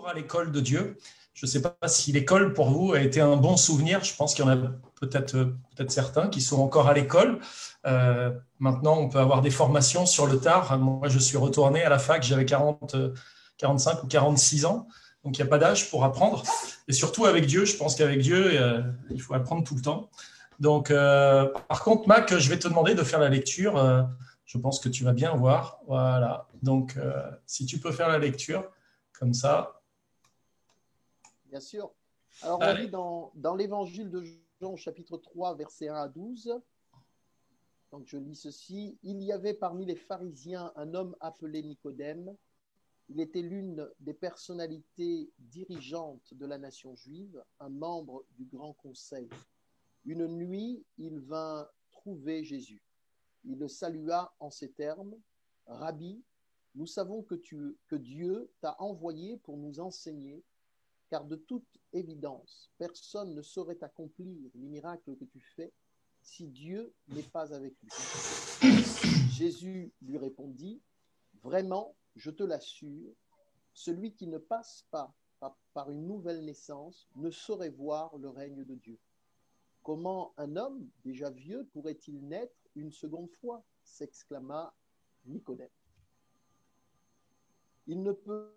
à l'école de Dieu. Je ne sais pas si l'école pour vous a été un bon souvenir. Je pense qu'il y en a peut-être certains qui sont encore à l'école. Maintenant, on peut avoir des formations sur le tard. Moi, je suis retourné à la fac, j'avais 45 ou 46 ans. Donc, il n'y a pas d'âge pour apprendre. Et surtout avec Dieu, je pense qu'avec Dieu, il faut apprendre tout le temps. Donc, par contre, Mac, je vais te demander de faire la lecture. Je pense que tu vas bien voir. Voilà. Donc, si tu peux faire la lecture, comme ça. Bien sûr. Alors, on lit dans l'évangile de Jean, chapitre 3, versets 1 à 12. Donc, je lis ceci. Il y avait parmi les pharisiens un homme appelé Nicodème. Il était l'une des personnalités dirigeantes de la nation juive, un membre du grand conseil. Une nuit, il vint trouver Jésus. Il le salua en ces termes. « Rabbi, nous savons que Dieu t'a envoyé pour nous enseigner, car de toute évidence, personne ne saurait accomplir les miracles que tu fais si Dieu n'est pas avec lui. » Jésus lui répondit, « Vraiment, je te l'assure, celui qui ne passe pas par une nouvelle naissance ne saurait voir le règne de Dieu. Comment un homme déjà vieux pourrait-il naître une seconde fois ?» s'exclama Nicodème. Il ne peut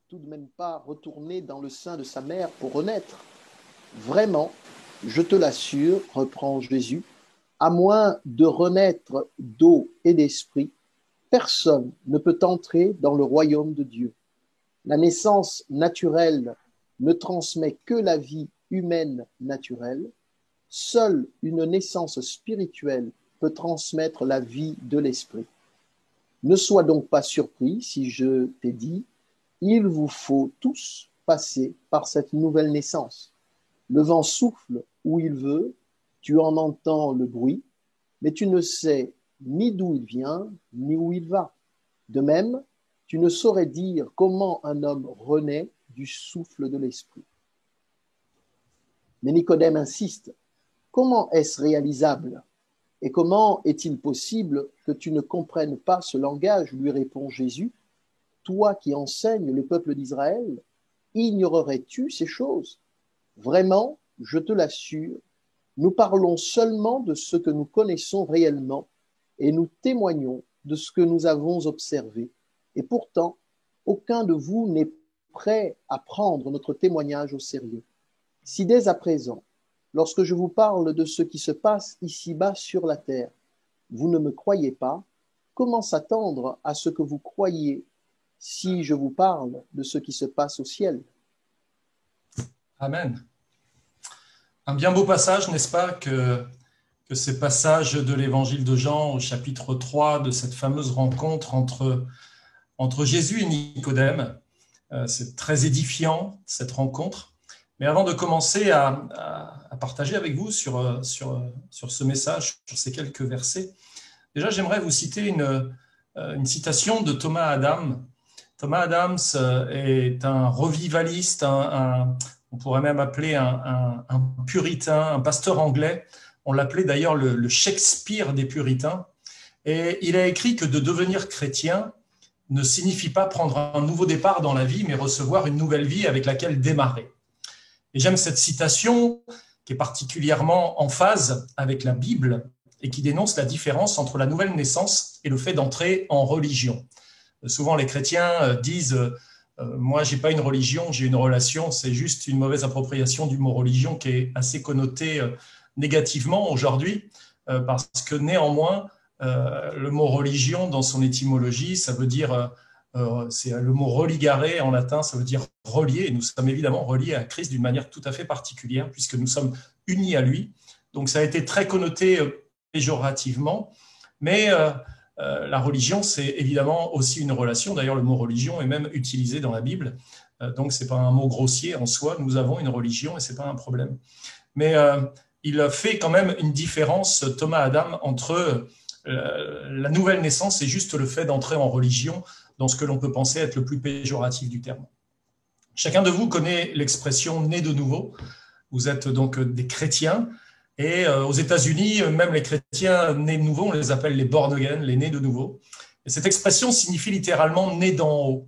tout de même pas retourner dans le sein de sa mère pour renaître. Vraiment, je te l'assure, reprend Jésus, à moins de renaître d'eau et d'esprit, personne ne peut entrer dans le royaume de Dieu. La naissance naturelle ne transmet que la vie humaine naturelle. Seule une naissance spirituelle peut transmettre la vie de l'esprit. Ne sois donc pas surpris si je t'ai dit, il vous faut tous passer par cette nouvelle naissance. Le vent souffle où il veut, tu en entends le bruit, mais tu ne sais ni d'où il vient, ni où il va. De même, tu ne saurais dire comment un homme renaît du souffle de l'esprit. Mais Nicodème insiste. Comment est-ce réalisable? Et comment est-il possible que tu ne comprennes pas ce langage, lui répond Jésus. Toi qui enseignes le peuple d'Israël, ignorerais-tu ces choses? Vraiment, je te l'assure, nous parlons seulement de ce que nous connaissons réellement et nous témoignons de ce que nous avons observé. Et pourtant, aucun de vous n'est prêt à prendre notre témoignage au sérieux. Si dès à présent, lorsque je vous parle de ce qui se passe ici-bas sur la terre, vous ne me croyez pas, comment s'attendre à ce que vous croyiez si je vous parle de ce qui se passe au ciel? Amen. Un bien beau passage, n'est-ce pas, que ces passages de l'évangile de Jean au chapitre 3, de cette fameuse rencontre entre Jésus et Nicodème. C'est très édifiant, cette rencontre. Mais avant de commencer à partager avec vous sur ce message, sur ces quelques versets, déjà j'aimerais vous citer une citation de Thomas Adams. Thomas Adams est un revivaliste, on pourrait même appeler un puritain, un pasteur anglais. On l'appelait d'ailleurs le Shakespeare des puritains. Et il a écrit que de devenir chrétien ne signifie pas prendre un nouveau départ dans la vie, mais recevoir une nouvelle vie avec laquelle démarrer. Et j'aime cette citation qui est particulièrement en phase avec la Bible et qui dénonce la différence entre la nouvelle naissance et le fait d'entrer en religion. Souvent, les chrétiens disent moi, j'ai pas une religion, j'ai une relation. C'est juste une mauvaise appropriation du mot religion qui est assez connoté négativement aujourd'hui, parce que néanmoins, le mot religion, dans son étymologie, ça veut dire, c'est le mot religare en latin, ça veut dire relier. Et nous sommes évidemment reliés à Christ d'une manière tout à fait particulière, puisque nous sommes unis à lui. Donc, ça a été très connoté péjorativement, mais la religion, c'est évidemment aussi une relation. D'ailleurs, le mot religion est même utilisé dans la Bible. Donc, ce n'est pas un mot grossier en soi. Nous avons une religion et ce n'est pas un problème. Mais il fait quand même une différence, Thomas Adam, entre la nouvelle naissance et juste le fait d'entrer en religion dans ce que l'on peut penser être le plus péjoratif du terme. Chacun de vous connaît l'expression « né de nouveau ». Vous êtes donc des chrétiens. Et aux États-Unis, même les chrétiens nés de nouveau, on les appelle les born again, les nés de nouveau. Et cette expression signifie littéralement né d'en haut.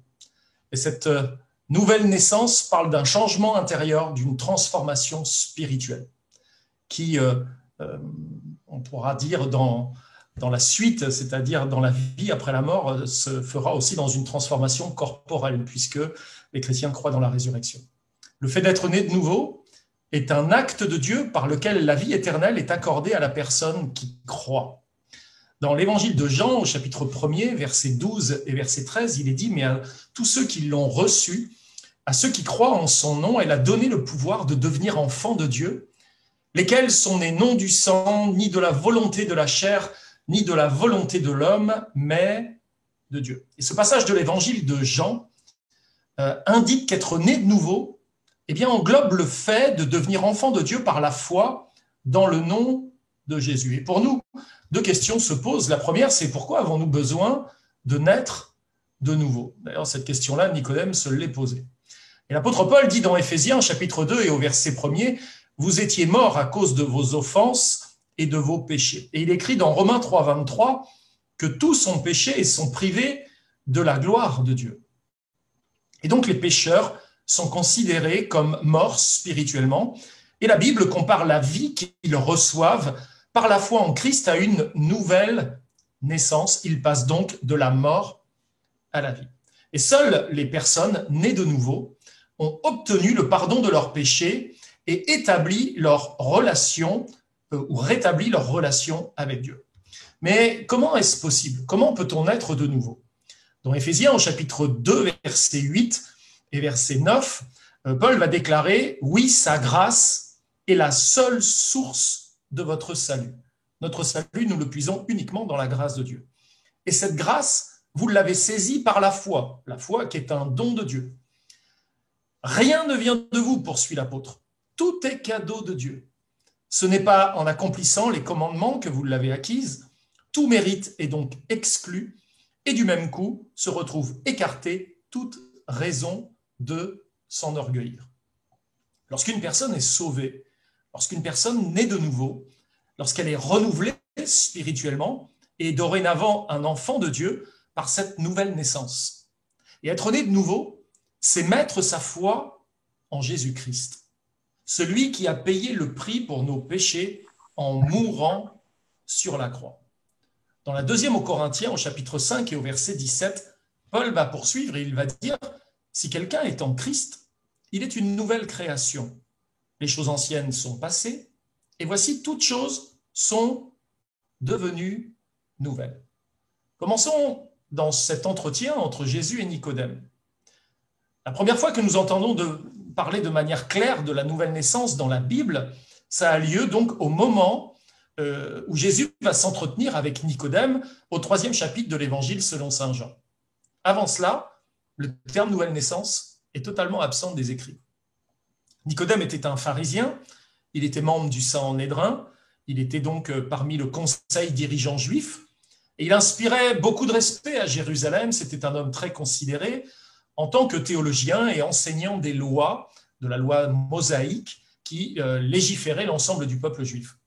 Et cette Nouvelle naissance parle d'un changement intérieur, d'une transformation spirituelle qui, on pourra dire dans la suite, c'est-à-dire dans la vie après la mort, se fera aussi dans une transformation corporelle, puisque les chrétiens croient dans la résurrection. Le fait d'être né de nouveau est un acte de Dieu par lequel la vie éternelle est accordée à la personne qui croit. Dans l'évangile de Jean, au chapitre 1er, versets 12 et verset 13, il est dit « Mais à tous ceux qui l'ont reçu, à ceux qui croient en son nom, elle a donné le pouvoir de devenir enfants de Dieu, lesquels sont nés non du sang, ni de la volonté de la chair, ni de la volonté de l'homme, mais de Dieu. » Et ce passage de l'évangile de Jean indique qu'être né de nouveau englobe le fait de devenir enfant de Dieu par la foi dans le nom de Jésus. Et pour nous, deux questions se posent. La première, c'est pourquoi avons-nous besoin de naître de nouveau? D'ailleurs, cette question-là, Nicodème se l'est posée. Et l'apôtre Paul dit dans Éphésiens, chapitre 2 et au verset 1er, « Vous étiez morts à cause de vos offenses et de vos péchés. » Et il écrit dans Romains 3, 23 que tous ont péché et sont privés de la gloire de Dieu. Et donc les pécheurs sont considérés comme morts spirituellement. Et la Bible compare la vie qu'ils reçoivent par la foi en Christ à une nouvelle naissance. Ils passent donc de la mort à la vie. Et seules les personnes nées de nouveau ont obtenu le pardon de leurs péchés et établi leur relation ou rétabli leur relation avec Dieu. Mais comment est-ce possible? Comment peut-on naître de nouveau? Dans Éphésiens, au chapitre 2, verset 8 et verset 9, Paul va déclarer « Oui, sa grâce est la seule source de votre salut. Notre salut, nous le puisons uniquement dans la grâce de Dieu. Et cette grâce, vous l'avez saisie par la foi qui est un don de Dieu. Rien ne vient de vous, poursuit l'apôtre. Tout est cadeau de Dieu. Ce n'est pas en accomplissant les commandements que vous l'avez acquise. Tout mérite est donc exclu et du même coup se retrouve écarté toute raison de s'enorgueillir. » Lorsqu'une personne est sauvée, lorsqu'une personne naît de nouveau, lorsqu'elle est renouvelée spirituellement et dorénavant un enfant de Dieu par cette nouvelle naissance. Et être né de nouveau, c'est mettre sa foi en Jésus-Christ, celui qui a payé le prix pour nos péchés en mourant sur la croix. Dans la deuxième aux Corinthiens, au chapitre 5 et au verset 17, Paul va poursuivre et il va dire « Si quelqu'un est en Christ, il est une nouvelle création. Les choses anciennes sont passées, et voici toutes choses sont devenues nouvelles. » Commençons dans cet entretien entre Jésus et Nicodème. La première fois que nous entendons parler de manière claire de la nouvelle naissance dans la Bible, ça a lieu donc au moment où Jésus va s'entretenir avec Nicodème au 3e chapitre de l'Évangile selon saint Jean. Avant cela, le terme nouvelle naissance est totalement absent des écrits. Nicodème était un pharisien, il était membre du Sanhédrin, il était donc parmi le conseil dirigeant juif, et il inspirait beaucoup de respect à Jérusalem. C'était un homme très considéré en tant que théologien et enseignant des lois, de la loi mosaïque, qui légiférait l'ensemble du peuple juif.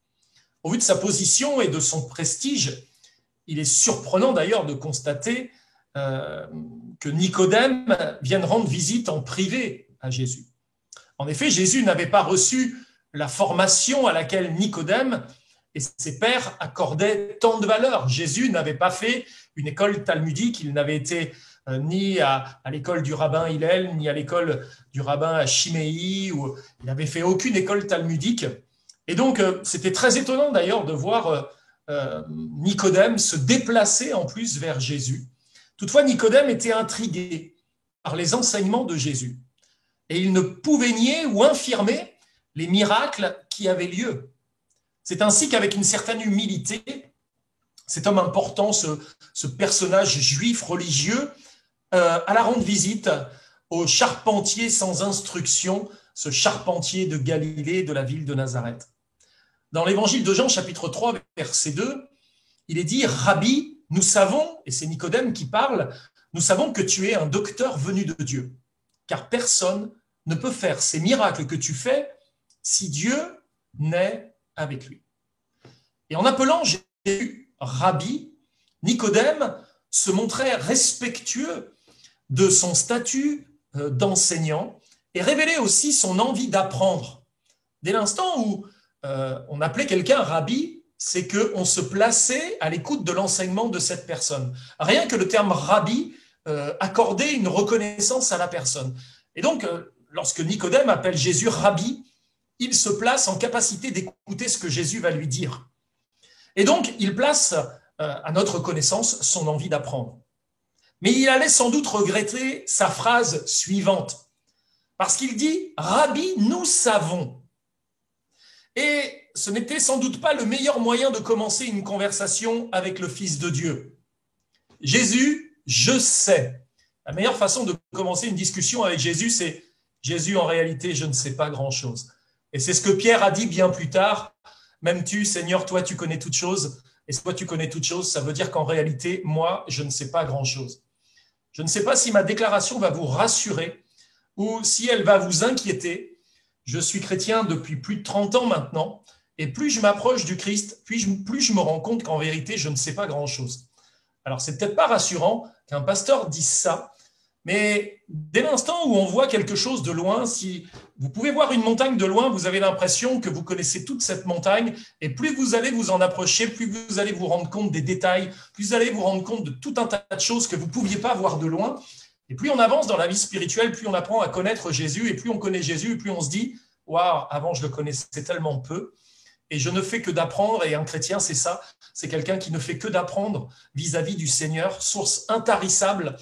Au vu de sa position et de son prestige, il est surprenant d'ailleurs de constater que Nicodème vienne rendre visite en privé à Jésus. En effet, Jésus n'avait pas reçu la formation à laquelle Nicodème et ses pairs accordaient tant de valeur. Jésus n'avait pas fait une école talmudique, il n'avait été ni à l'école du rabbin Hillel, ni à l'école du rabbin Chiméi, ou il n'avait fait aucune école talmudique. Et donc, c'était très étonnant d'ailleurs de voir Nicodème se déplacer en plus vers Jésus. Toutefois, Nicodème était intrigué par les enseignements de Jésus. Et il ne pouvait nier ou infirmer les miracles qui avaient lieu. C'est ainsi qu'avec une certaine humilité, cet homme important, ce personnage juif religieux, alla rendre visite au charpentier sans instruction, ce charpentier de Galilée, de la ville de Nazareth. Dans l'évangile de Jean, chapitre 3, verset 2, il est dit « Rabbi, nous savons, et c'est Nicodème qui parle, nous savons que tu es un docteur venu de Dieu, car personne ne peut faire ces miracles que tu fais si Dieu n'est avec lui. » Et en appelant Jésus Rabbi, Nicodème se montrait respectueux de son statut d'enseignant et révélait aussi son envie d'apprendre. Dès l'instant où on appelait quelqu'un rabbi, c'est qu'on se plaçait à l'écoute de l'enseignement de cette personne. Rien que le terme rabbi accordait une reconnaissance à la personne. Et donc, lorsque Nicodème appelle Jésus rabbi, il se place en capacité d'écouter ce que Jésus va lui dire. Et donc, il place à notre connaissance son envie d'apprendre. Mais il allait sans doute regretter sa phrase suivante, parce qu'il dit « Rabbi, nous savons ». Et ce n'était sans doute pas le meilleur moyen de commencer une conversation avec le Fils de Dieu. Jésus, je sais. La meilleure façon de commencer une discussion avec Jésus, c'est « Jésus, en réalité, je ne sais pas grand-chose ». Et c'est ce que Pierre a dit bien plus tard. « M'aimes-tu, Seigneur, toi, tu connais toutes choses ». Et si toi, tu connais toutes choses, ça veut dire qu'en réalité, moi, je ne sais pas grand-chose. Je ne sais pas si ma déclaration va vous rassurer ou si elle va vous inquiéter. Je suis chrétien depuis plus de 30 ans maintenant, et plus je m'approche du Christ, plus je me rends compte qu'en vérité, je ne sais pas grand-chose. Alors, c'est peut-être pas rassurant qu'un pasteur dise ça, mais dès l'instant où on voit quelque chose de loin, si vous pouvez voir une montagne de loin, vous avez l'impression que vous connaissez toute cette montagne, et plus vous allez vous en approcher, plus vous allez vous rendre compte des détails, plus vous allez vous rendre compte de tout un tas de choses que vous ne pouviez pas voir de loin. Et plus on avance dans la vie spirituelle, plus on apprend à connaître Jésus, et plus on connaît Jésus, et plus on se dit « Waouh, avant je le connaissais tellement peu ». Et je ne fais que d'apprendre, et un chrétien, c'est ça, c'est quelqu'un qui ne fait que d'apprendre vis-à-vis du Seigneur, source intarissable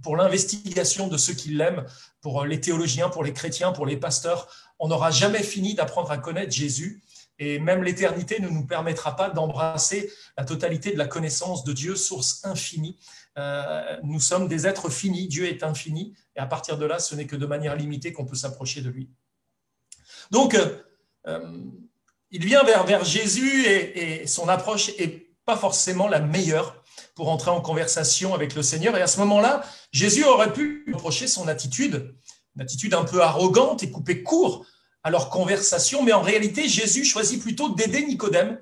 pour l'investigation de ceux qui l'aiment, pour les théologiens, pour les chrétiens, pour les pasteurs. On n'aura jamais fini d'apprendre à connaître Jésus, et même l'éternité ne nous permettra pas d'embrasser la totalité de la connaissance de Dieu, source infinie. Nous sommes des êtres finis, Dieu est infini, et à partir de là, ce n'est que de manière limitée qu'on peut s'approcher de lui. Donc, il vient vers Jésus et son approche n'est pas forcément la meilleure pour entrer en conversation avec le Seigneur. Et à ce moment-là, Jésus aurait pu reprocher son attitude, une attitude un peu arrogante et couper court à leur conversation. Mais en réalité, Jésus choisit plutôt d'aider Nicodème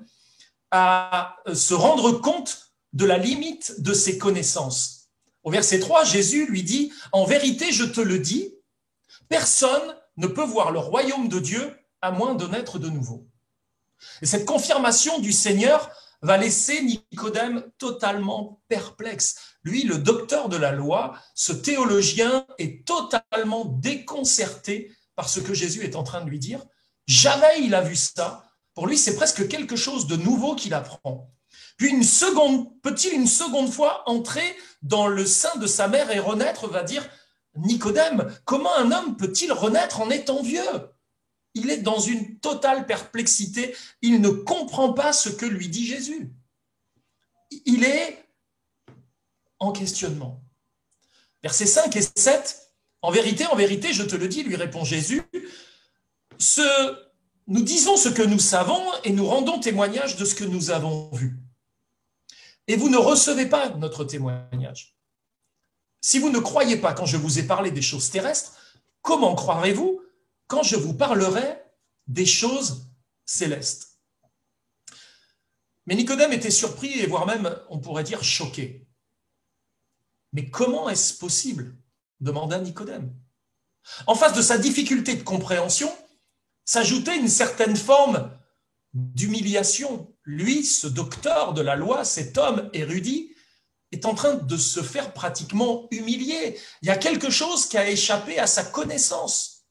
à se rendre compte de la limite de ses connaissances. Au verset 3, Jésus lui dit « En vérité, je te le dis, personne ne peut voir le royaume de Dieu à moins de naître de nouveau. » Et cette confirmation du Seigneur va laisser Nicodème totalement perplexe. Lui, le docteur de la loi, ce théologien est totalement déconcerté par ce que Jésus est en train de lui dire. Jamais il a vu ça. Pour lui, c'est presque quelque chose de nouveau qu'il apprend. Puis peut-il une seconde fois entrer dans le sein de sa mère et renaître, va dire Nicodème, comment un homme peut-il renaître en étant vieux ? Il est dans une totale perplexité. Il ne comprend pas ce que lui dit Jésus. Il est en questionnement. Versets 5 et 7, en vérité, je te le dis, lui répond Jésus, nous disons ce que nous savons et nous rendons témoignage de ce que nous avons vu. Et vous ne recevez pas notre témoignage. Si vous ne croyez pas quand je vous ai parlé des choses terrestres, comment croirez-vous quand je vous parlerai des choses célestes? Mais Nicodème était surpris et voire même, on pourrait dire, choqué. Mais comment est-ce possible? Demanda Nicodème. En face de sa difficulté de compréhension, s'ajoutait une certaine forme d'humiliation. Lui, ce docteur de la loi, cet homme érudit, est en train de se faire pratiquement humilier. Il y a quelque chose qui a échappé à sa connaissance.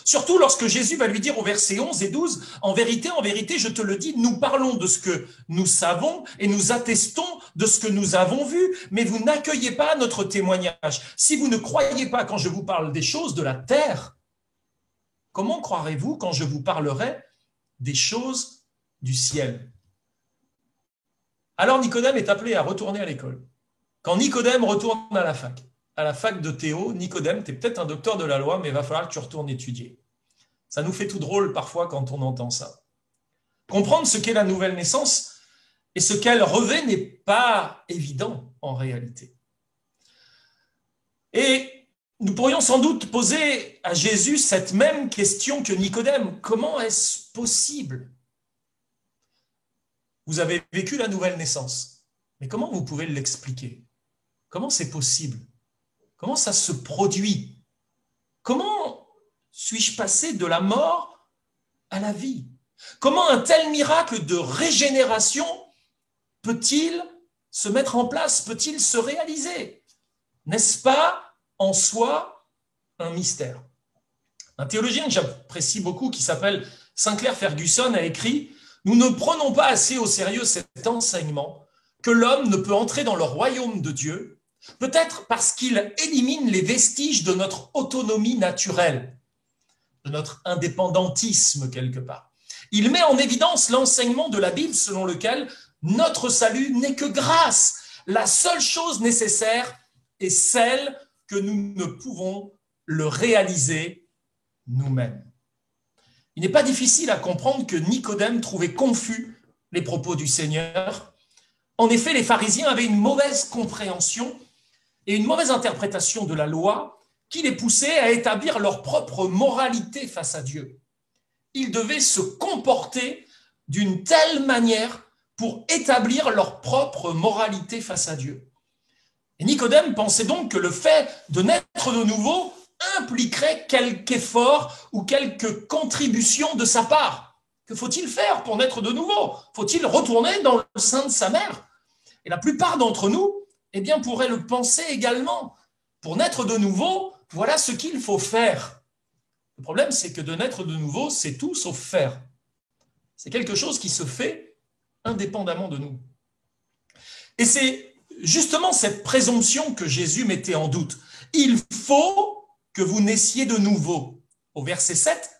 Surtout lorsque Jésus va lui dire au verset 11 et 12, « En vérité, je te le dis, nous parlons de ce que nous savons et nous attestons de ce que nous avons vu, mais vous n'accueillez pas notre témoignage. Si vous ne croyez pas quand je vous parle des choses de la terre, comment croirez-vous quand je vous parlerai des choses du ciel ?» Alors Nicodème est appelé à retourner à l'école. Quand Nicodème retourne à la fac de Théo, Nicodème, tu es peut-être un docteur de la loi, mais il va falloir que tu retournes étudier. Ça nous fait tout drôle parfois quand on entend ça. Comprendre ce qu'est la nouvelle naissance et ce qu'elle revêt n'est pas évident en réalité. Et nous pourrions sans doute poser à Jésus cette même question que Nicodème. Comment est-ce possible? Vous avez vécu la nouvelle naissance, mais comment vous pouvez l'expliquer? Comment c'est possible? Comment ça se produit? Comment suis-je passé de la mort à la vie? Comment un tel miracle de régénération peut-il se mettre en place, peut-il se réaliser? N'est-ce pas en soi un mystère? Un théologien que j'apprécie beaucoup, qui s'appelle Sinclair Ferguson, a écrit « Nous ne prenons pas assez au sérieux cet enseignement que l'homme ne peut entrer dans le royaume de Dieu, peut-être parce qu'il élimine les vestiges de notre autonomie naturelle, de notre indépendantisme quelque part. Il met en évidence l'enseignement de la Bible selon lequel notre salut n'est que grâce. La seule chose nécessaire est celle que nous ne pouvons le réaliser nous-mêmes. » Il n'est pas difficile à comprendre que Nicodème trouvait confus les propos du Seigneur. En effet, les pharisiens avaient une mauvaise compréhension et une mauvaise interprétation de la loi qui les poussait à établir leur propre moralité face à Dieu. Ils devaient se comporter d'une telle manière pour établir leur propre moralité face à Dieu. Et Nicodème pensait donc que le fait de naître de nouveau impliquerait quelque effort ou quelque contribution de sa part. Que faut-il faire pour naître de nouveau? Faut-il retourner dans le sein de sa mère? Et la plupart d'entre nous, eh bien, pourraient le penser également. Pour naître de nouveau, voilà ce qu'il faut faire. Le problème, c'est que de naître de nouveau, c'est tout sauf faire. C'est quelque chose qui se fait indépendamment de nous. Et c'est justement cette présomption que Jésus mettait en doute. Il faut que vous naissiez de nouveau. Au verset 7,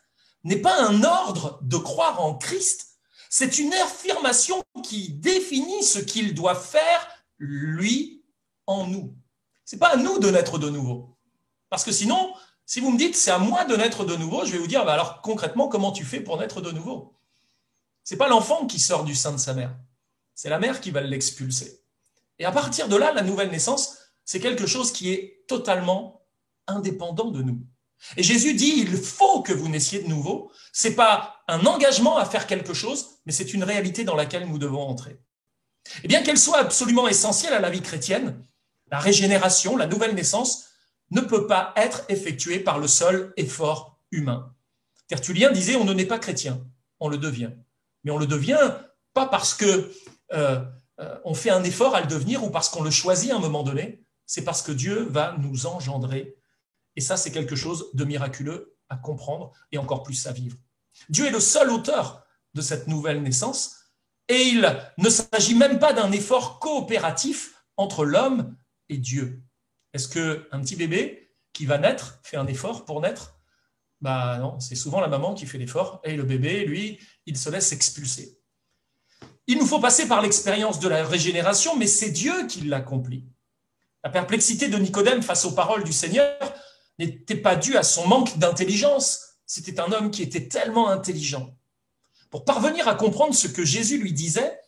n'est pas un ordre de croire en Christ, c'est une affirmation qui définit ce qu'il doit faire, lui, en nous. Ce n'est pas à nous de naître de nouveau. Parce que sinon, si vous me dites c'est à moi de naître de nouveau, je vais vous dire alors concrètement comment tu fais pour naître de nouveau. Ce n'est pas l'enfant qui sort du sein de sa mère, c'est la mère qui va l'expulser. Et à partir de là, la nouvelle naissance, c'est quelque chose qui est totalement indépendant de nous. Et Jésus dit, il faut que vous naissiez de nouveau. Ce n'est pas un engagement à faire quelque chose, mais c'est une réalité dans laquelle nous devons entrer. Et bien qu'elle soit absolument essentielle à la vie chrétienne, la régénération, la nouvelle naissance, ne peut pas être effectuée par le seul effort humain. Tertullien disait, on ne naît pas chrétien, on le devient. Mais on le devient pas parce que on fait un effort à le devenir ou parce qu'on le choisit à un moment donné, c'est parce que Dieu va nous engendrer. Et ça, c'est quelque chose de miraculeux à comprendre et encore plus à vivre. Dieu est le seul auteur de cette nouvelle naissance et il ne s'agit même pas d'un effort coopératif entre l'homme et Dieu. Est-ce qu'un petit bébé qui va naître fait un effort pour naître? Bah non, c'est souvent la maman qui fait l'effort et le bébé, lui, il se laisse expulser. Il nous faut passer par l'expérience de la régénération, mais c'est Dieu qui l'accomplit. La perplexité de Nicodème face aux paroles du Seigneur n'était pas due à son manque d'intelligence. C'était un homme qui était tellement intelligent. Pour parvenir à comprendre ce que Jésus lui disait,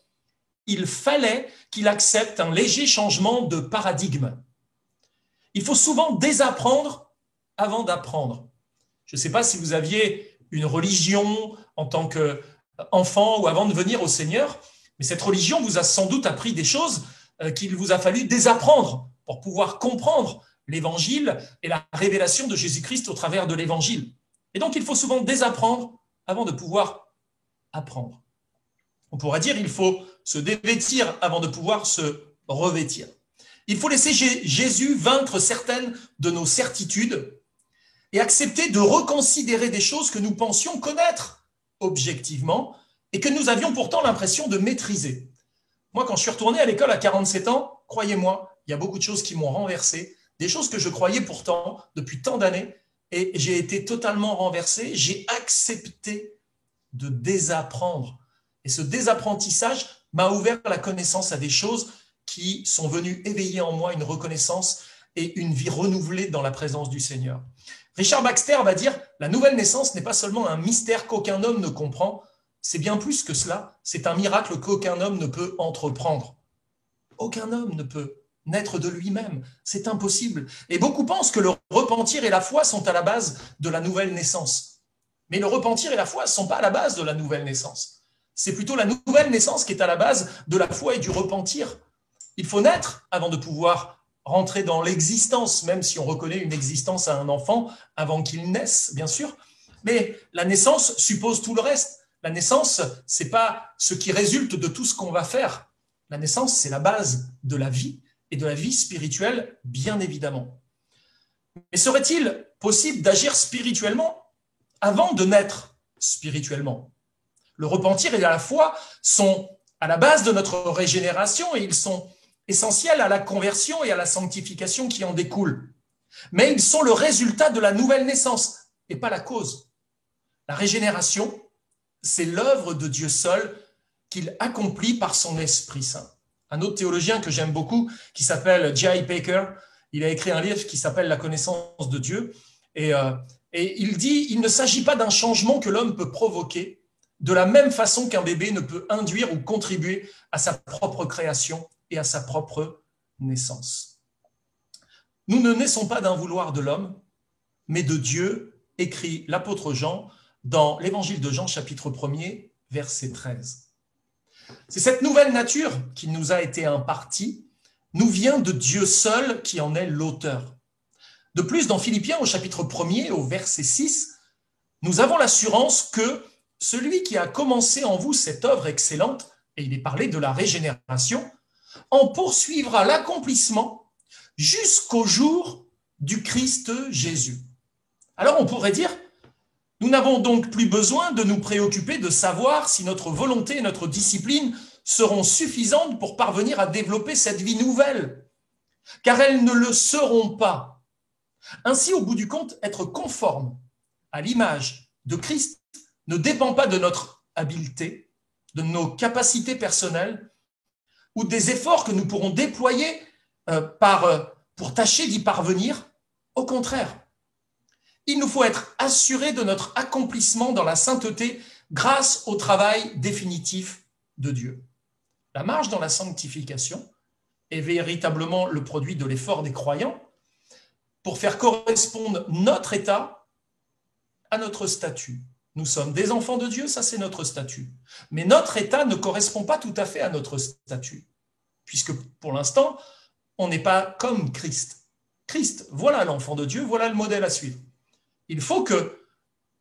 il fallait qu'il accepte un léger changement de paradigme. Il faut souvent désapprendre avant d'apprendre. Je ne sais pas si vous aviez une religion en tant qu'enfant ou avant de venir au Seigneur, mais cette religion vous a sans doute appris des choses qu'il vous a fallu désapprendre pour pouvoir comprendre l'Évangile et la révélation de Jésus-Christ au travers de l'Évangile. Et donc, il faut souvent désapprendre avant de pouvoir apprendre. On pourrait dire qu'il faut se dévêtir avant de pouvoir se revêtir. Il faut laisser Jésus vaincre certaines de nos certitudes et accepter de reconsidérer des choses que nous pensions connaître objectivement et que nous avions pourtant l'impression de maîtriser. Moi, quand je suis retourné à l'école à 47 ans, croyez-moi, il y a beaucoup de choses qui m'ont renversé, des choses que je croyais pourtant depuis tant d'années, et j'ai été totalement renversé. J'ai accepté de désapprendre. Et ce désapprentissage m'a ouvert la connaissance à des choses qui sont venues éveiller en moi une reconnaissance et une vie renouvelée dans la présence du Seigneur. Richard Baxter va dire « La nouvelle naissance n'est pas seulement un mystère qu'aucun homme ne comprend, c'est bien plus que cela, c'est un miracle qu'aucun homme ne peut entreprendre. » Aucun homme ne peut naître de lui-même, c'est impossible. Et beaucoup pensent que le repentir et la foi sont à la base de la nouvelle naissance. Mais le repentir et la foi ne sont pas à la base de la nouvelle naissance. C'est plutôt la nouvelle naissance qui est à la base de la foi et du repentir. Il faut naître avant de pouvoir rentrer dans l'existence, même si on reconnaît une existence à un enfant avant qu'il naisse, bien sûr. Mais la naissance suppose tout le reste. La naissance, ce n'est pas ce qui résulte de tout ce qu'on va faire. La naissance, c'est la base de la vie et de la vie spirituelle, bien évidemment. Mais serait-il possible d'agir spirituellement avant de naître spirituellement? Le repentir et la foi sont à la base de notre régénération et ils sont essentiels à la conversion et à la sanctification qui en découlent. Mais ils sont le résultat de la nouvelle naissance et pas la cause. La régénération, c'est l'œuvre de Dieu seul qu'il accomplit par son Esprit Saint. Un autre théologien que j'aime beaucoup, qui s'appelle J.I. Packer, il a écrit un livre qui s'appelle La connaissance de Dieu. Et il dit, il ne s'agit pas d'un changement que l'homme peut provoquer, de la même façon qu'un bébé ne peut induire ou contribuer à sa propre création et à sa propre naissance. Nous ne naissons pas d'un vouloir de l'homme, mais de Dieu, écrit l'apôtre Jean dans l'évangile de Jean, chapitre 1er, verset 13. C'est cette nouvelle nature qui nous a été impartie, nous vient de Dieu seul qui en est l'auteur. De plus, dans Philippiens, au chapitre 1er, au verset 6, nous avons l'assurance que celui qui a commencé en vous cette œuvre excellente, et il est parlé de la régénération, en poursuivra l'accomplissement jusqu'au jour du Christ Jésus. Alors on pourrait dire, nous n'avons donc plus besoin de nous préoccuper de savoir si notre volonté et notre discipline seront suffisantes pour parvenir à développer cette vie nouvelle, car elles ne le seront pas. Ainsi, au bout du compte, être conforme à l'image de Christ ne dépend pas de notre habileté, de nos capacités personnelles ou des efforts que nous pourrons déployer pour tâcher d'y parvenir. Au contraire, il nous faut être assurés de notre accomplissement dans la sainteté grâce au travail définitif de Dieu. La marche dans la sanctification est véritablement le produit de l'effort des croyants pour faire correspondre notre état à notre statut. Nous sommes des enfants de Dieu, ça c'est notre statut. Mais notre état ne correspond pas tout à fait à notre statut, puisque pour l'instant, on n'est pas comme Christ. Christ, voilà l'enfant de Dieu, voilà le modèle à suivre. Il faut que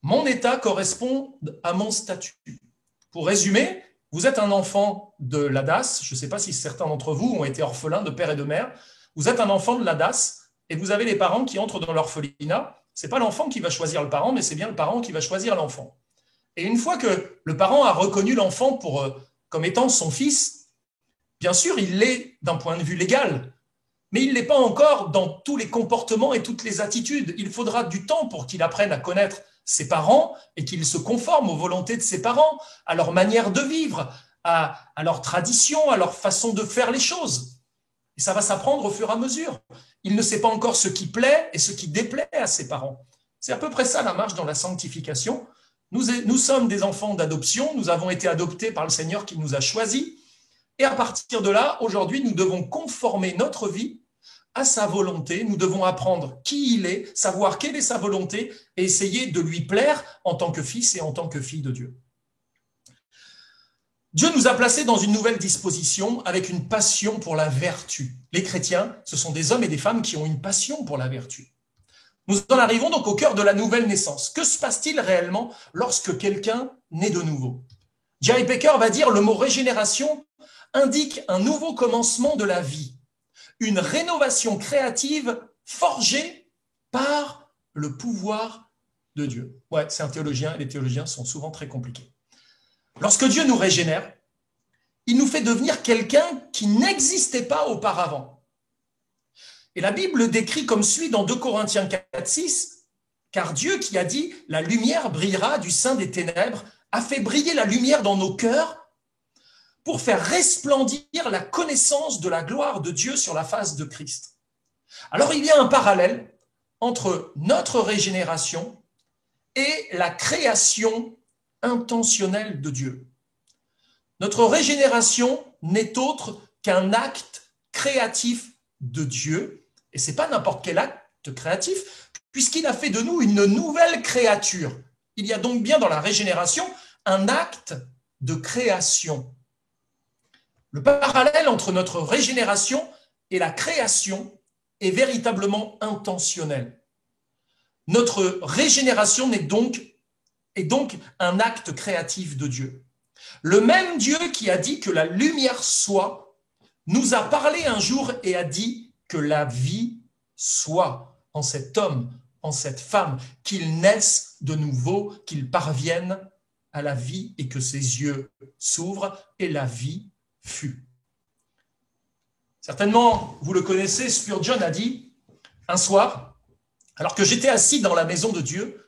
mon état corresponde à mon statut. Pour résumer, vous êtes un enfant de l'ADAS, je ne sais pas si certains d'entre vous ont été orphelins de père et de mère, vous êtes un enfant de l'ADAS et vous avez les parents qui entrent dans l'orphelinat. Ce n'est pas l'enfant qui va choisir le parent, mais c'est bien le parent qui va choisir l'enfant. Et une fois que le parent a reconnu l'enfant comme étant son fils, bien sûr, il l'est d'un point de vue légal, mais il ne l'est pas encore dans tous les comportements et toutes les attitudes. Il faudra du temps pour qu'il apprenne à connaître ses parents et qu'il se conforme aux volontés de ses parents, à leur manière de vivre, à leur tradition, à leur façon de faire les choses. Et ça va s'apprendre au fur et à mesure. Il ne sait pas encore ce qui plaît et ce qui déplaît à ses parents. C'est à peu près ça la marche dans la sanctification. Nous sommes des enfants d'adoption, nous avons été adoptés par le Seigneur qui nous a choisis. Et à partir de là, aujourd'hui, nous devons conformer notre vie à sa volonté. Nous devons apprendre qui il est, savoir quelle est sa volonté et essayer de lui plaire en tant que fils et en tant que fille de Dieu. Dieu nous a placés dans une nouvelle disposition avec une passion pour la vertu. Les chrétiens, ce sont des hommes et des femmes qui ont une passion pour la vertu. Nous en arrivons donc au cœur de la nouvelle naissance. Que se passe-t-il réellement lorsque quelqu'un naît de nouveau? J.I. Packer va dire le mot régénération indique un nouveau commencement de la vie, une rénovation créative forgée par le pouvoir de Dieu. Ouais, c'est un théologien et les théologiens sont souvent très compliqués. Lorsque Dieu nous régénère, il nous fait devenir quelqu'un qui n'existait pas auparavant. Et la Bible décrit comme suit dans 2 Corinthiens 4, 6, car Dieu qui a dit « La lumière brillera du sein des ténèbres » a fait briller la lumière dans nos cœurs pour faire resplendir la connaissance de la gloire de Dieu sur la face de Christ. Alors il y a un parallèle entre notre régénération et la création intentionnelle de Dieu. Notre régénération n'est autre qu'un acte créatif de Dieu, et ce n'est pas n'importe quel acte créatif, puisqu'il a fait de nous une nouvelle créature. Il y a donc bien dans la régénération un acte de création. Le parallèle entre notre régénération et la création est véritablement intentionnelle. Notre régénération est donc un acte créatif de Dieu. Le même Dieu qui a dit que la lumière soit, nous a parlé un jour et a dit que la vie soit en cet homme, en cette femme, qu'il naisse de nouveau, qu'il parvienne à la vie et que ses yeux s'ouvrent et la vie fut. Certainement, vous le connaissez, Spurgeon a dit, un soir, alors que j'étais assis dans la maison de Dieu,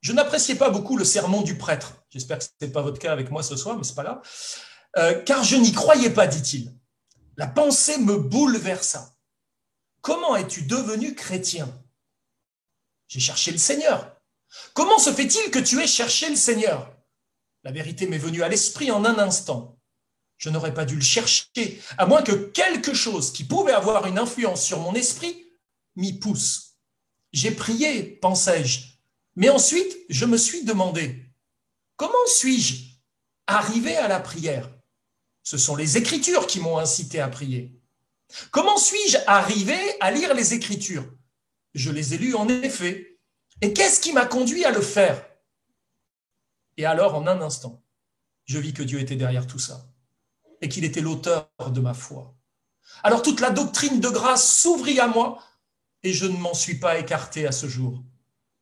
je n'appréciais pas beaucoup le sermon du prêtre. J'espère que ce n'est pas votre cas avec moi ce soir, mais ce n'est pas là. Car je n'y croyais pas, dit-il. La pensée me bouleversa. Comment es-tu devenu chrétien? J'ai cherché le Seigneur. Comment se fait-il que tu aies cherché le Seigneur? La vérité m'est venue à l'esprit en un instant. Je n'aurais pas dû le chercher, à moins que quelque chose qui pouvait avoir une influence sur mon esprit m'y pousse. J'ai prié, pensai-je, mais ensuite je me suis demandé, comment suis-je arrivé à la prière? Ce sont les Écritures qui m'ont incité à prier. Comment suis-je arrivé à lire les Écritures? Je les ai lues en effet. Et qu'est-ce qui m'a conduit à le faire? Et alors, en un instant, je vis que Dieu était derrière tout ça et qu'il était l'auteur de ma foi. Alors toute la doctrine de grâce s'ouvrit à moi et je ne m'en suis pas écarté à ce jour.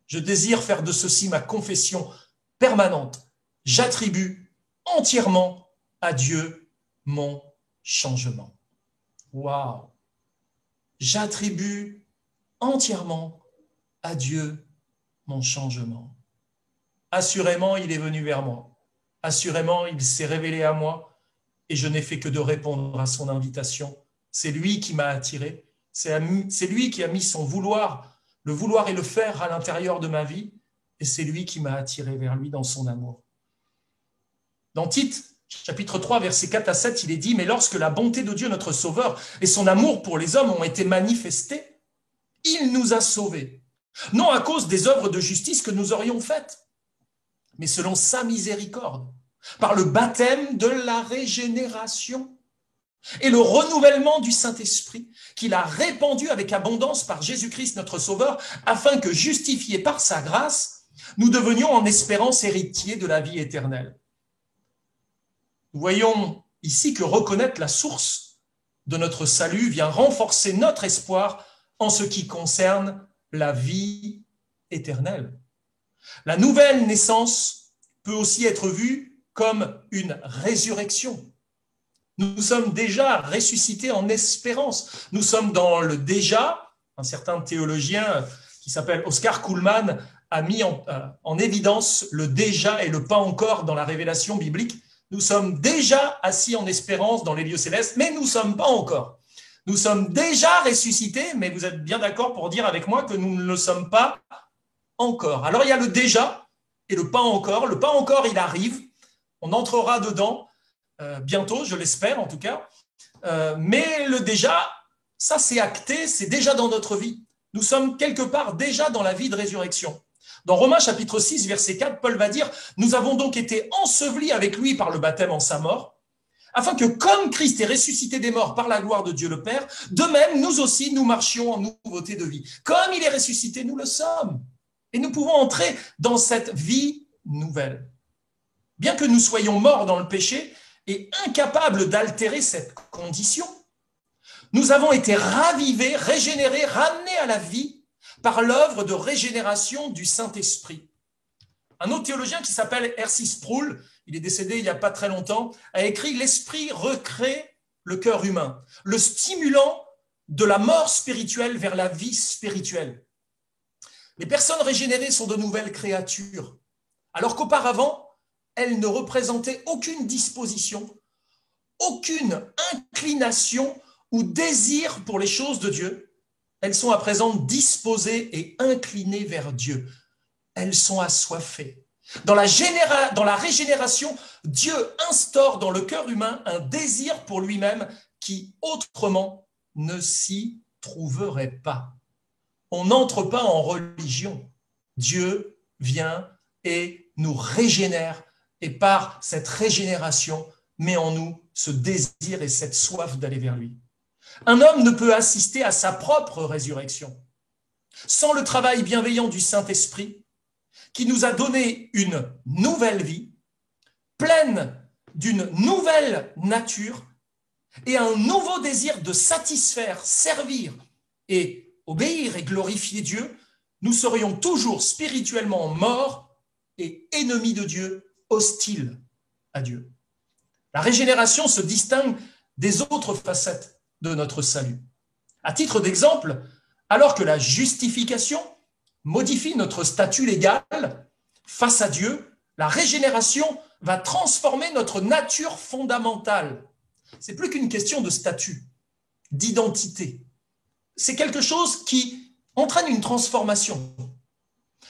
Je désire faire de ceci ma confession permanente. J'attribue entièrement à Dieu mon changement. Waouh! J'attribue entièrement à Dieu mon changement. Assurément, il est venu vers moi. Assurément, il s'est révélé à moi et je n'ai fait que de répondre à son invitation. C'est lui qui m'a attiré. C'est lui qui a mis son vouloir, le vouloir et le faire à l'intérieur de ma vie et c'est lui qui m'a attiré vers lui dans son amour. Dans Tite, chapitre 3, versets 4 à 7, il est dit « Mais lorsque la bonté de Dieu, notre Sauveur, et son amour pour les hommes ont été manifestés, il nous a sauvés, non à cause des œuvres de justice que nous aurions faites, mais selon sa miséricorde, par le baptême de la régénération et le renouvellement du Saint-Esprit qu'il a répandu avec abondance par Jésus-Christ notre Sauveur, afin que, justifiés par sa grâce, nous devenions en espérance héritiers de la vie éternelle. » Nous voyons ici que reconnaître la source de notre salut vient renforcer notre espoir en ce qui concerne la vie éternelle. La nouvelle naissance peut aussi être vue comme une résurrection. Nous sommes déjà ressuscités en espérance. Nous sommes dans le déjà. Un certain théologien qui s'appelle Oscar Kuhlmann a mis en évidence le déjà et le pas encore dans la révélation biblique. Nous sommes déjà assis en espérance dans les lieux célestes, mais nous ne sommes pas encore. Nous sommes déjà ressuscités, mais vous êtes bien d'accord pour dire avec moi que nous ne le sommes pas encore. Alors il y a le déjà et le pas encore. Le pas encore, il arrive. On entrera dedans bientôt, je l'espère en tout cas. Mais le déjà, ça c'est acté, c'est déjà dans notre vie. Nous sommes quelque part déjà dans la vie de résurrection. Dans Romains chapitre 6, verset 4, Paul va dire « Nous avons donc été ensevelis avec lui par le baptême en sa mort, afin que comme Christ est ressuscité des morts par la gloire de Dieu le Père, de même nous aussi nous marchions en nouveauté de vie. Comme il est ressuscité, nous le sommes. Et nous pouvons entrer dans cette vie nouvelle. Bien que nous soyons morts dans le péché et incapables d'altérer cette condition, nous avons été ravivés, régénérés, ramenés à la vie par l'œuvre de régénération du Saint-Esprit. Un autre théologien qui s'appelle R.C. Sproul, il est décédé il n'y a pas très longtemps, a écrit « L'esprit recrée le cœur humain, le stimulant de la mort spirituelle vers la vie spirituelle. Les personnes régénérées sont de nouvelles créatures, alors qu'auparavant, elles ne représentaient aucune disposition, aucune inclination ou désir pour les choses de Dieu. Elles sont à présent disposées et inclinées vers Dieu. Elles sont assoiffées. Dans la régénération, Dieu instaure dans le cœur humain un désir pour lui-même qui autrement ne s'y trouverait pas. On n'entre pas en religion. Dieu vient et nous régénère et par cette régénération met en nous ce désir et cette soif d'aller vers lui. Un homme ne peut assister à sa propre résurrection sans le travail bienveillant du Saint-Esprit qui nous a donné une nouvelle vie, pleine d'une nouvelle nature et un nouveau désir de satisfaire, servir et obéir et glorifier Dieu. Nous serions toujours spirituellement morts et ennemis de Dieu, hostiles à Dieu. La régénération se distingue des autres facettes de notre salut. À titre d'exemple, alors que la justification modifie notre statut légal face à Dieu, la régénération va transformer notre nature fondamentale. C'est plus qu'une question de statut, d'identité. C'est quelque chose qui entraîne une transformation.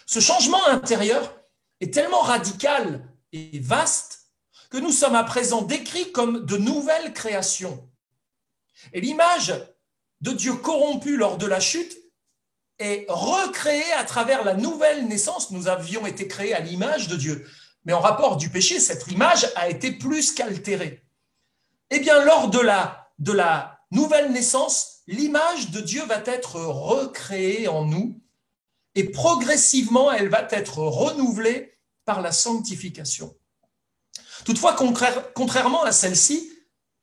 Ce changement intérieur est tellement radical et vaste que nous sommes à présent décrits comme de nouvelles créations. Et l'image de Dieu corrompu lors de la chute est recréée à travers la nouvelle naissance. Nous avions été créés à l'image de Dieu. Mais en rapport du péché, cette image a été plus qu'altérée. Eh bien, lors de la nouvelle naissance, l'image de Dieu va être recréée en nous et progressivement, elle va être renouvelée par la sanctification. Toutefois, contrairement à celle-ci,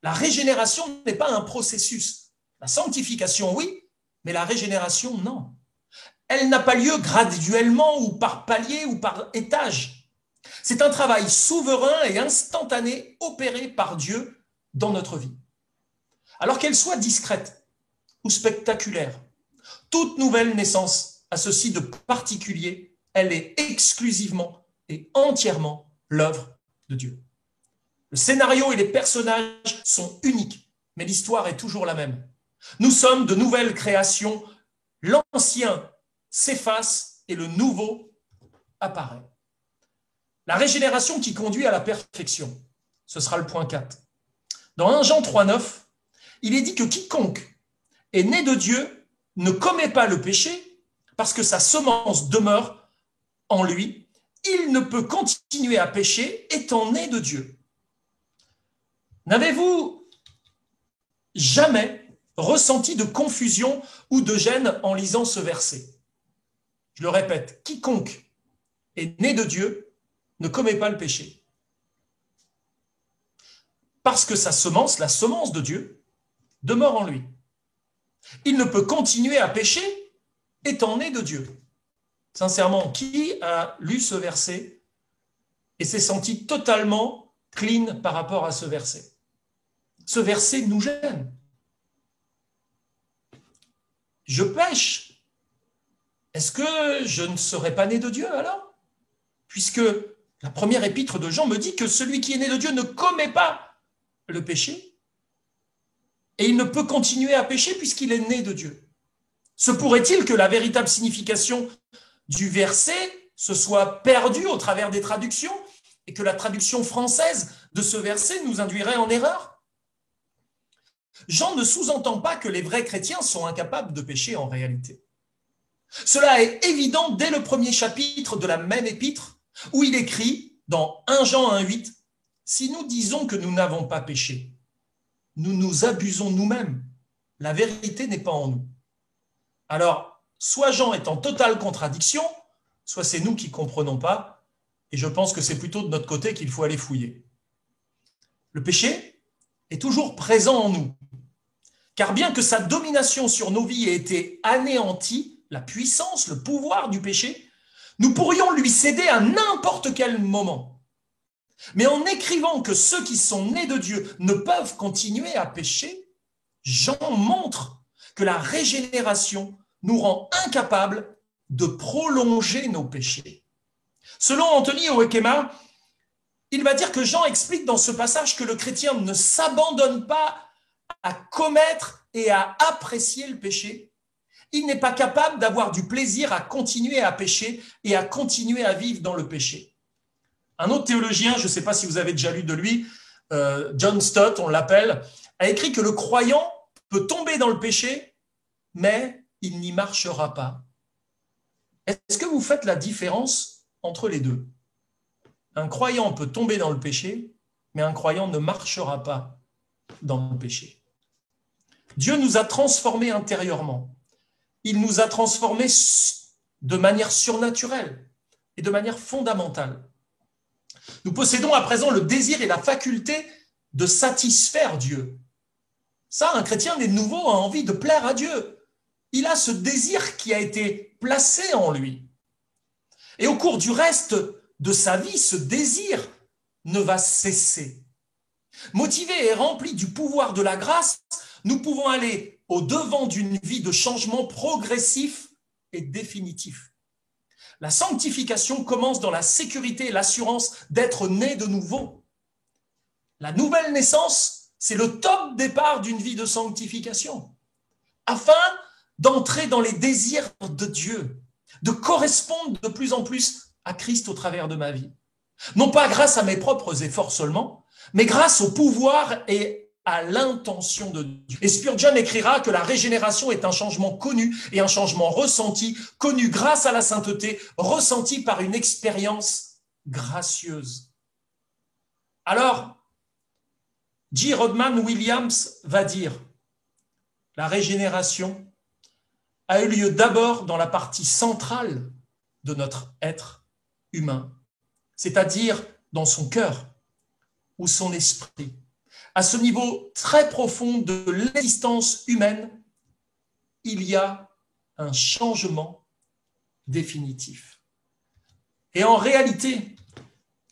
la régénération n'est pas un processus. La sanctification, oui, mais la régénération, non. Elle n'a pas lieu graduellement ou par palier ou par étage. C'est un travail souverain et instantané opéré par Dieu dans notre vie. Alors qu'elle soit discrète ou spectaculaire, toute nouvelle naissance a ceci de particulier, elle est exclusivement et entièrement l'œuvre de Dieu. Le scénario et les personnages sont uniques, mais l'histoire est toujours la même. Nous sommes de nouvelles créations, l'ancien s'efface et le nouveau apparaît. La régénération qui conduit à la perfection, ce sera le point 4. Dans 1 Jean 3,9, il est dit que quiconque est né de Dieu ne commet pas le péché parce que sa semence demeure en lui. Il ne peut continuer à pécher étant né de Dieu. N'avez-vous jamais ressenti de confusion ou de gêne en lisant ce verset? Je le répète, quiconque est né de Dieu ne commet pas le péché. Parce que sa semence, la semence de Dieu, demeure en lui. Il ne peut continuer à pécher étant né de Dieu. Sincèrement, qui a lu ce verset et s'est senti totalement clean par rapport à ce verset? Ce verset nous gêne. Je pêche. Est-ce que je ne serais pas né de Dieu alors? Puisque la première épître de Jean me dit que celui qui est né de Dieu ne commet pas le péché et il ne peut continuer à pécher puisqu'il est né de Dieu. Se pourrait-il que la véritable signification du verset se soit perdue au travers des traductions et que la traduction française de ce verset nous induirait en erreur? Jean ne sous-entend pas que les vrais chrétiens sont incapables de pécher en réalité. Cela est évident dès le premier chapitre de la même épître où il écrit dans 1 Jean 1,8 « Si nous disons que nous n'avons pas péché, nous nous abusons nous-mêmes. La vérité n'est pas en nous. » Alors, soit Jean est en totale contradiction, soit c'est nous qui ne comprenons pas, et je pense que c'est plutôt de notre côté qu'il faut aller fouiller. Le péché est toujours présent en nous, car bien que sa domination sur nos vies ait été anéantie, la puissance, le pouvoir du péché, nous pourrions lui céder à n'importe quel moment. Mais en écrivant que ceux qui sont nés de Dieu ne peuvent continuer à pécher, Jean montre que la régénération nous rend incapables de prolonger nos péchés. Selon Anthony Oekema, il va dire que Jean explique dans ce passage que le chrétien ne s'abandonne pas à commettre et à apprécier le péché. Il n'est pas capable d'avoir du plaisir à continuer à pécher et à continuer à vivre dans le péché. Un autre théologien, je ne sais pas si vous avez déjà lu de lui, John Stott, on l'appelle, a écrit que le croyant peut tomber dans le péché, mais il n'y marchera pas. Est-ce que vous faites la différence entre les deux? Un croyant peut tomber dans le péché, mais un croyant ne marchera pas dans le péché. Dieu nous a transformés intérieurement. Il nous a transformés de manière surnaturelle et de manière fondamentale. Nous possédons à présent le désir et la faculté de satisfaire Dieu. Ça, un chrétien né de nouveau a envie de plaire à Dieu. Il a ce désir qui a été placé en lui. Et au cours du reste de sa vie, ce désir ne va cesser. Motivés et remplis du pouvoir de la grâce, nous pouvons aller au-devant d'une vie de changement progressif et définitif. La sanctification commence dans la sécurité et l'assurance d'être né de nouveau. La nouvelle naissance, c'est le top départ d'une vie de sanctification, afin d'entrer dans les désirs de Dieu, de correspondre de plus en plus à Christ au travers de ma vie. Non pas grâce à mes propres efforts seulement, mais grâce au pouvoir et à l'intention de Dieu. Et Spurgeon écrira que la régénération est un changement connu et un changement ressenti, connu grâce à la sainteté, ressenti par une expérience gracieuse. Alors, J. Rodman Williams va dire, la régénération a eu lieu d'abord dans la partie centrale de notre être humain, c'est-à-dire dans son cœur ou son esprit. À ce niveau très profond de l'existence humaine, il y a un changement définitif. Et en réalité,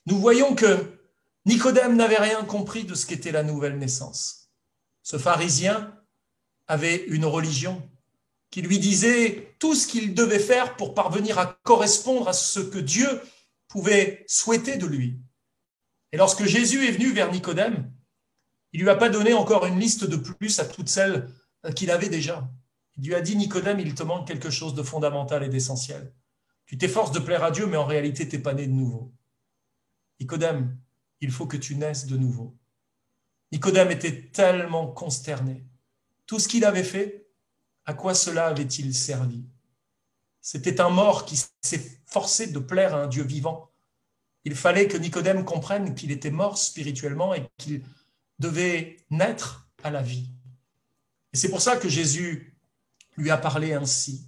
nous voyons que Nicodème n'avait rien compris de ce qu'était la nouvelle naissance. Ce pharisien avait une religion qui lui disait tout ce qu'il devait faire pour parvenir à correspondre à ce que Dieu pouvait souhaiter de lui. Et lorsque Jésus est venu vers Nicodème, il ne lui a pas donné encore une liste de plus à toutes celles qu'il avait déjà. Il lui a dit, Nicodème, il te manque quelque chose de fondamental et d'essentiel. Tu t'efforces de plaire à Dieu, mais en réalité, tu n'es pas né de nouveau. Nicodème, il faut que tu naisses de nouveau. Nicodème était tellement consterné. Tout ce qu'il avait fait, à quoi cela avait-il servi? C'était un mort qui s'est forcé de plaire à un Dieu vivant. Il fallait que Nicodème comprenne qu'il était mort spirituellement et qu'il devait naître à la vie. Et c'est pour ça que Jésus lui a parlé ainsi.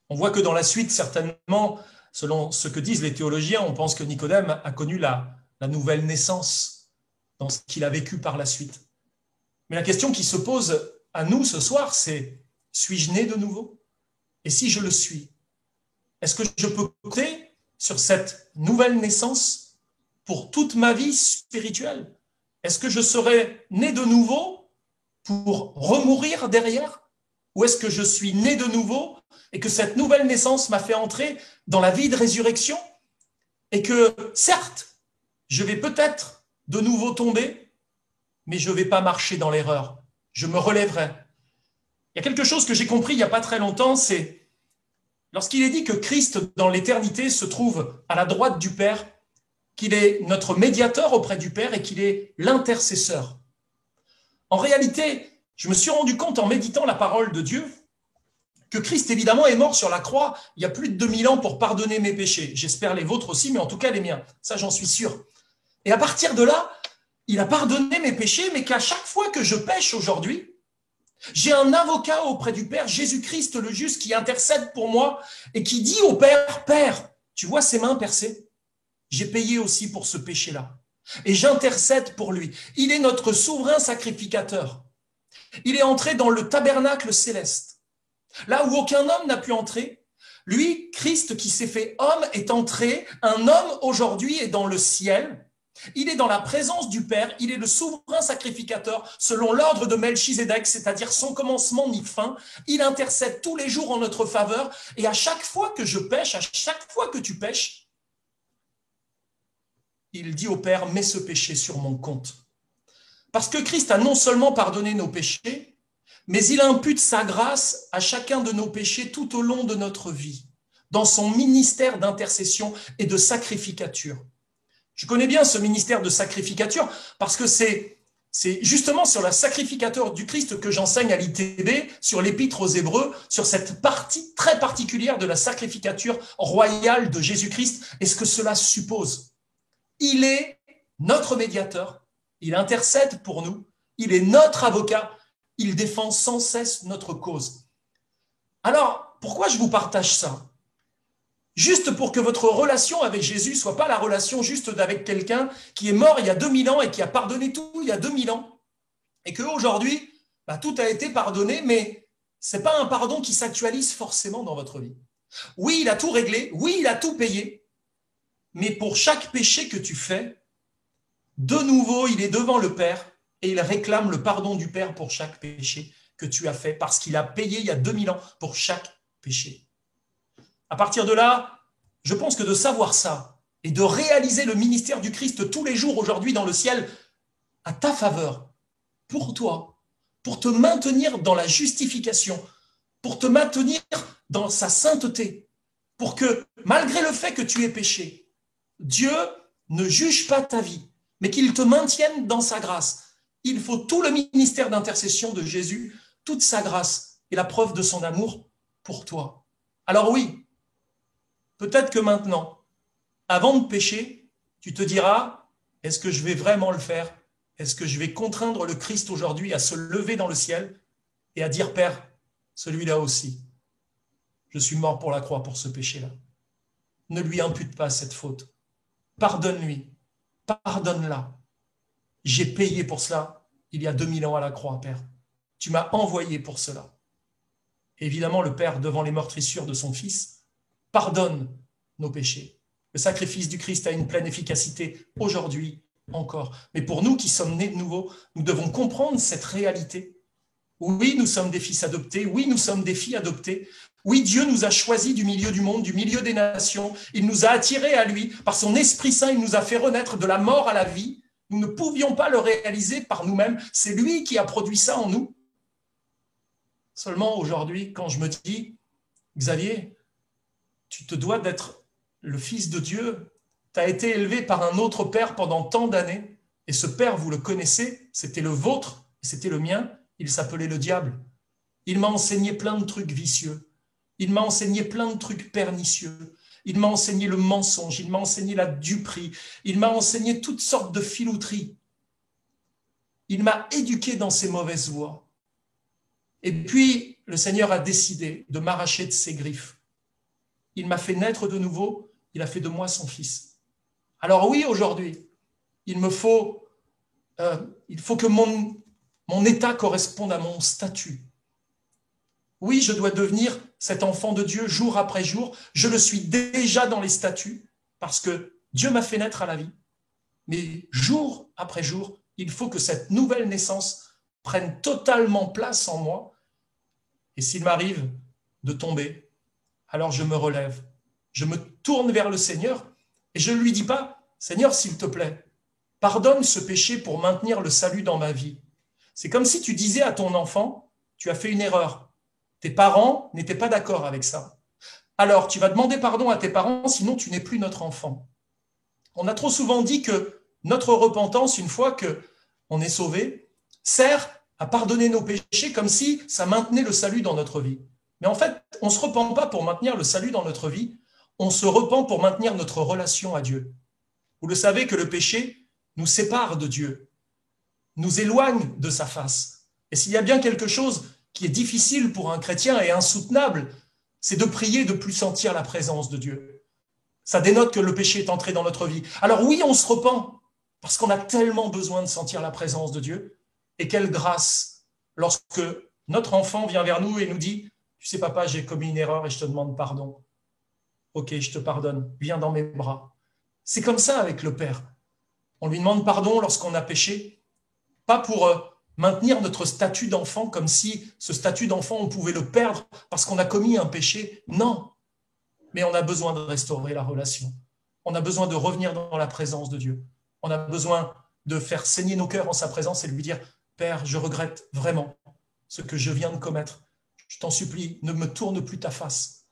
On voit que dans la suite, certainement, selon ce que disent les théologiens, on pense que Nicodème a connu la nouvelle naissance dans ce qu'il a vécu par la suite. Mais la question qui se pose à nous ce soir, c'est, suis-je né de nouveau? Et si je le suis, est-ce que je peux compter sur cette nouvelle naissance pour toute ma vie spirituelle? Est-ce que je serai né de nouveau pour remourir derrière? Ou est-ce que je suis né de nouveau et que cette nouvelle naissance m'a fait entrer dans la vie de résurrection? Et que, certes, je vais peut-être de nouveau tomber, mais je ne vais pas marcher dans l'erreur. Je me relèverai. Il y a quelque chose que j'ai compris il n'y a pas très longtemps, c'est lorsqu'il est dit que Christ, dans l'éternité, se trouve à la droite du Père, qu'il est notre médiateur auprès du Père et qu'il est l'intercesseur. En réalité, je me suis rendu compte en méditant la parole de Dieu que Christ, évidemment, est mort sur la croix il y a plus de 2000 ans pour pardonner mes péchés. J'espère les vôtres aussi, mais en tout cas les miens. Ça, j'en suis sûr. Et à partir de là, il a pardonné mes péchés, mais qu'à chaque fois que je pêche aujourd'hui, j'ai un avocat auprès du Père, Jésus-Christ le juste, qui intercède pour moi et qui dit au Père, « Père, tu vois ses mains percées? J'ai payé aussi pour ce péché-là. Et j'intercède pour lui. Il est notre souverain sacrificateur. Il est entré dans le tabernacle céleste. Là où aucun homme n'a pu entrer, lui, Christ qui s'est fait homme, est entré. Un homme aujourd'hui est dans le ciel. Il est dans la présence du Père. Il est le souverain sacrificateur selon l'ordre de Melchizedek, c'est-à-dire sans commencement ni fin. Il intercède tous les jours en notre faveur. Et à chaque fois que je pêche, à chaque fois que tu pêches, il dit au Père, mets ce péché sur mon compte. Parce que Christ a non seulement pardonné nos péchés, mais il impute sa grâce à chacun de nos péchés tout au long de notre vie, dans son ministère d'intercession et de sacrificature. Je connais bien ce ministère de sacrificature parce que c'est justement sur la sacrificature du Christ que j'enseigne à l'ITB, sur l'Épître aux Hébreux, sur cette partie très particulière de la sacrificature royale de Jésus-Christ et ce que cela suppose. Il est notre médiateur, il intercède pour nous, il est notre avocat Il défend sans cesse notre cause. Alors, pourquoi je vous partage ça? Juste pour que votre relation avec Jésus ne soit pas la relation juste avec quelqu'un qui est mort il y a 2000 ans et qui a pardonné tout il y a 2000 ans. Et qu'aujourd'hui, tout a été pardonné, mais ce n'est pas un pardon qui s'actualise forcément dans votre vie. Oui, il a tout réglé, oui, il a tout payé, mais pour chaque péché que tu fais, de nouveau, il est devant le Père et il réclame le pardon du Père pour chaque péché que tu as fait, parce qu'il a payé il y a 2000 ans pour chaque péché. À partir de là, je pense que de savoir ça et de réaliser le ministère du Christ tous les jours aujourd'hui dans le ciel à ta faveur, pour toi, pour te maintenir dans la justification, pour te maintenir dans sa sainteté, pour que, malgré le fait que tu aies péché, Dieu ne juge pas ta vie, mais qu'il te maintienne dans sa grâce. Il faut tout le ministère d'intercession de Jésus, toute sa grâce et la preuve de son amour pour toi. Alors oui, peut-être que maintenant, avant de pécher, tu te diras, est-ce que je vais vraiment le faire? Est-ce que je vais contraindre le Christ aujourd'hui à se lever dans le ciel et à dire, Père, celui-là aussi, je suis mort pour la croix pour ce péché-là. Ne lui impute pas cette faute. Pardonne-lui, pardonne-la. J'ai payé pour cela il y a 2000 ans à la croix, Père. Tu m'as envoyé pour cela. Évidemment, le Père, devant les meurtrissures de son Fils, pardonne nos péchés. Le sacrifice du Christ a une pleine efficacité aujourd'hui encore. Mais pour nous qui sommes nés de nouveau, nous devons comprendre cette réalité. Oui, nous sommes des fils adoptés. Oui, nous sommes des filles adoptées. Oui, Dieu nous a choisis du milieu du monde, du milieu des nations. Il nous a attirés à lui. Par son Esprit Saint, il nous a fait renaître de la mort à la vie. Nous ne pouvions pas le réaliser par nous-mêmes. C'est lui qui a produit ça en nous. Seulement aujourd'hui, quand je me dis, Xavier, tu te dois d'être le fils de Dieu. Tu as été élevé par un autre père pendant tant d'années. Et ce père, vous le connaissez, c'était le vôtre, c'était le mien. Il s'appelait le diable. Il m'a enseigné plein de trucs vicieux. Il m'a enseigné plein de trucs pernicieux. Il m'a enseigné le mensonge. Il m'a enseigné la duperie. Il m'a enseigné toutes sortes de filouteries. Il m'a éduqué dans ses mauvaises voies. Et puis, le Seigneur a décidé de m'arracher de ses griffes. Il m'a fait naître de nouveau. Il a fait de moi son fils. Alors oui, aujourd'hui, il faut que mon état corresponde à mon statut. Oui, je dois devenir cet enfant de Dieu jour après jour. Je le suis déjà dans les statuts parce que Dieu m'a fait naître à la vie. Mais jour après jour, il faut que cette nouvelle naissance prenne totalement place en moi. Et s'il m'arrive de tomber, alors je me relève. Je me tourne vers le Seigneur et je ne lui dis pas, Seigneur, s'il te plaît, pardonne ce péché pour maintenir le salut dans ma vie. C'est comme si tu disais à ton enfant, tu as fait une erreur. Tes parents n'étaient pas d'accord avec ça. Alors, tu vas demander pardon à tes parents, sinon tu n'es plus notre enfant. On a trop souvent dit que notre repentance, une fois qu'on est sauvé, sert à pardonner nos péchés comme si ça maintenait le salut dans notre vie. Mais en fait, on ne se repent pas pour maintenir le salut dans notre vie, on se repent pour maintenir notre relation à Dieu. Vous le savez que le péché nous sépare de Dieu, nous éloigne de sa face. Et s'il y a bien quelque chose qui est difficile pour un chrétien et insoutenable, c'est de prier et de ne plus sentir la présence de Dieu. Ça dénote que le péché est entré dans notre vie. Alors oui, on se repent, parce qu'on a tellement besoin de sentir la présence de Dieu. Et quelle grâce lorsque notre enfant vient vers nous et nous dit « Tu sais papa, j'ai commis une erreur et je te demande pardon. Ok, je te pardonne, viens dans mes bras. » C'est comme ça avec le Père. On lui demande pardon lorsqu'on a péché, pas pour maintenir notre statut d'enfant comme si ce statut d'enfant, on pouvait le perdre parce qu'on a commis un péché. Non, mais on a besoin de restaurer la relation. On a besoin de revenir dans la présence de Dieu. On a besoin de faire saigner nos cœurs en sa présence et de lui dire « Père, je regrette vraiment ce que je viens de commettre. Je t'en supplie, ne me tourne plus ta face.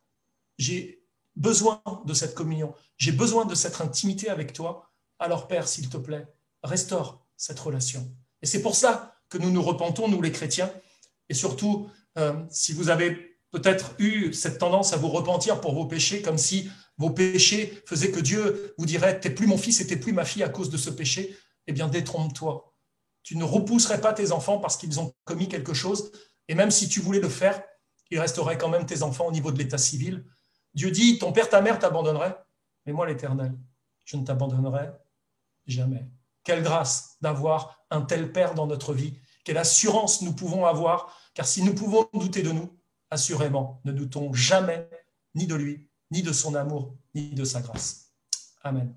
J'ai besoin de cette communion. J'ai besoin de cette intimité avec toi. Alors Père, s'il te plaît, restaure cette relation. » Et c'est pour ça que nous nous repentons, nous les chrétiens. Et surtout, si vous avez peut-être eu cette tendance à vous repentir pour vos péchés, comme si vos péchés faisaient que Dieu vous dirait « T'es plus mon fils et t'es plus ma fille à cause de ce péché », eh bien détrompe-toi. Tu ne repousserais pas tes enfants parce qu'ils ont commis quelque chose. Et même si tu voulais le faire, il resterait quand même tes enfants au niveau de l'état civil. Dieu dit, ton père, ta mère t'abandonneraient, mais moi, l'Éternel, je ne t'abandonnerai jamais. Quelle grâce d'avoir un tel père dans notre vie. Quelle assurance nous pouvons avoir, car si nous pouvons douter de nous, assurément, ne doutons jamais ni de lui, ni de son amour, ni de sa grâce. Amen.